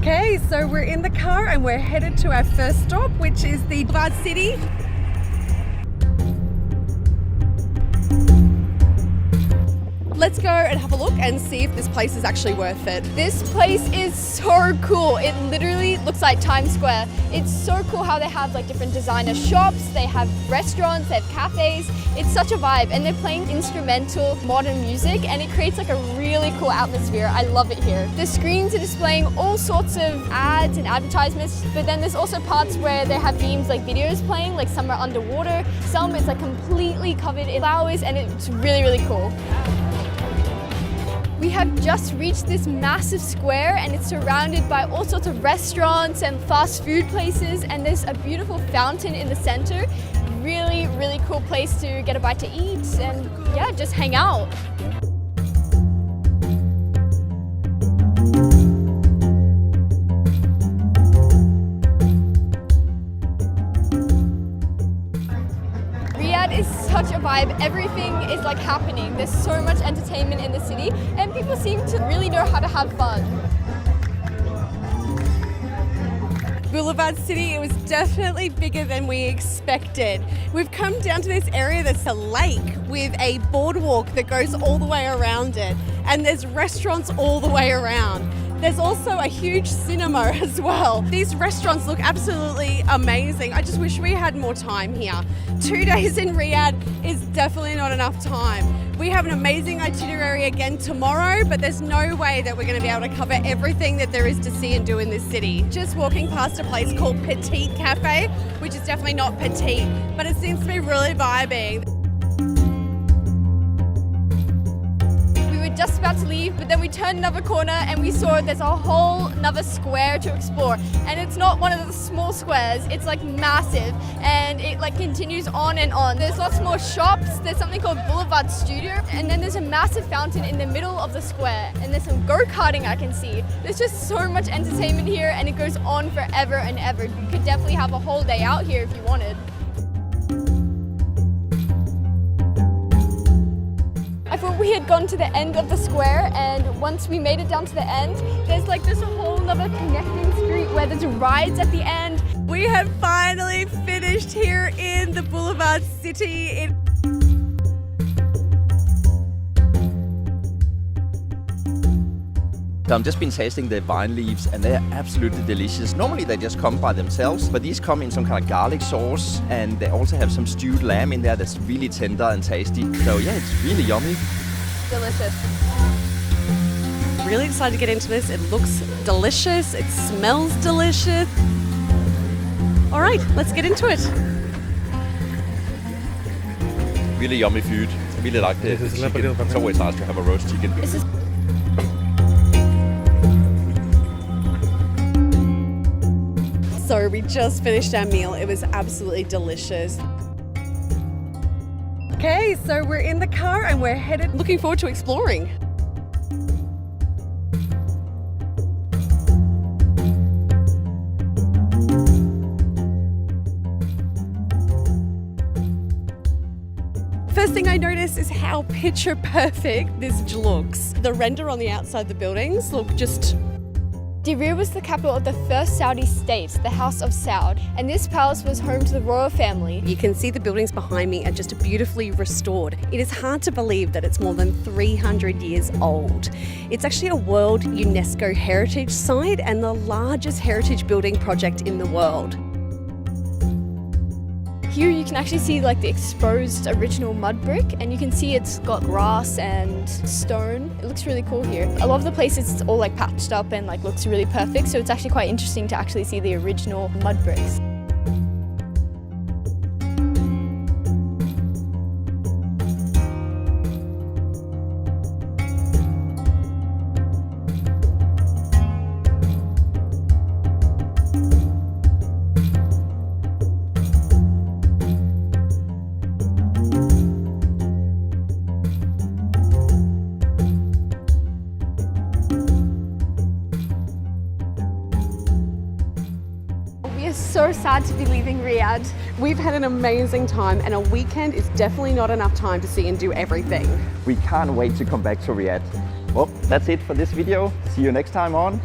Okay, so we're in the car and we're headed to our first stop, which is the Boulevard City. Let's go and have a look and see if this place is actually worth it. This place is so cool. It literally looks like Times Square. It's so cool how they have like different designer shops, they have restaurants, they have cafes. It's such a vibe, and they're playing instrumental modern music, and it creates like a really cool atmosphere. I love it here. The screens are displaying all sorts of ads and advertisements, but then there's also parts where they have themes like videos playing, like some are underwater, some it's like completely covered in flowers, and it's really, really cool. We have just reached this massive square, and it's surrounded by all sorts of restaurants and fast food places, and there's a beautiful fountain in the center. Really, really cool place to get a bite to eat and yeah, just hang out. Riyadh is such a vibe. Everything is like happening. There's so much entertainment in the city, and people seem to really know how to have fun. Boulevard City, it was definitely bigger than we expected. We've come down to this area that's a lake with a boardwalk that goes all the way around it, and there's restaurants all the way around. There's also a huge cinema as well. These restaurants look absolutely amazing. I just wish we had more time here. 2 days in Riyadh is definitely not enough time. We have an amazing itinerary again tomorrow, but there's no way that we're going to be able to cover everything that there is to see and do in this city. Just walking past a place called Petite Cafe, which is definitely not petite, but it seems to be really vibing. Just about to leave, but then we turned another corner and we saw there's a whole another square to explore, and it's not one of the small squares, it's like massive, and it like continues on and on. There's lots more shops, there's something called Boulevard Studio, and then there's a massive fountain in the middle of the square, and there's some go-karting I can see. There's just so much entertainment here, and it goes on forever and ever. You could definitely have a whole day out here if you wanted. I thought we had gone to the end of the square, and once we made it down to the end, there's like this whole other connecting street where there's rides at the end. We have finally finished here in the Boulevard City. I've just been tasting the vine leaves, and they're absolutely delicious. Normally they just come by themselves, but these come in some kind of garlic sauce, and they also have some stewed lamb in there that's really tender and tasty. So yeah, it's really yummy. Delicious. Really excited to get into this. It looks delicious, it smells delicious. All right, let's get into it. Really yummy food. I really like the chicken. It's always nice to have a roast chicken. So we just finished our meal. It was absolutely delicious. Okay, so we're in the car and we're headed, looking forward to exploring. First thing I noticed is how picture perfect this looks. The render on the outside of the buildings look just... Diriyah was the capital of the first Saudi state, the House of Saud, and this palace was home to the royal family. You can see the buildings behind me are just beautifully restored. It is hard to believe that it's more than 300 years old. It's actually a World UNESCO Heritage Site and the largest heritage building project in the world. Here you can actually see like the exposed original mud brick, and you can see it's got grass and stone. It looks really cool here. A lot of the places it's all like patched up and like looks really perfect, so it's actually quite interesting to actually see the original mud bricks. So sad to be leaving Riyadh. We've had an amazing time, and a weekend is definitely not enough time to see and do everything. We can't wait to come back to Riyadh. Well, that's it for this video. See you next time on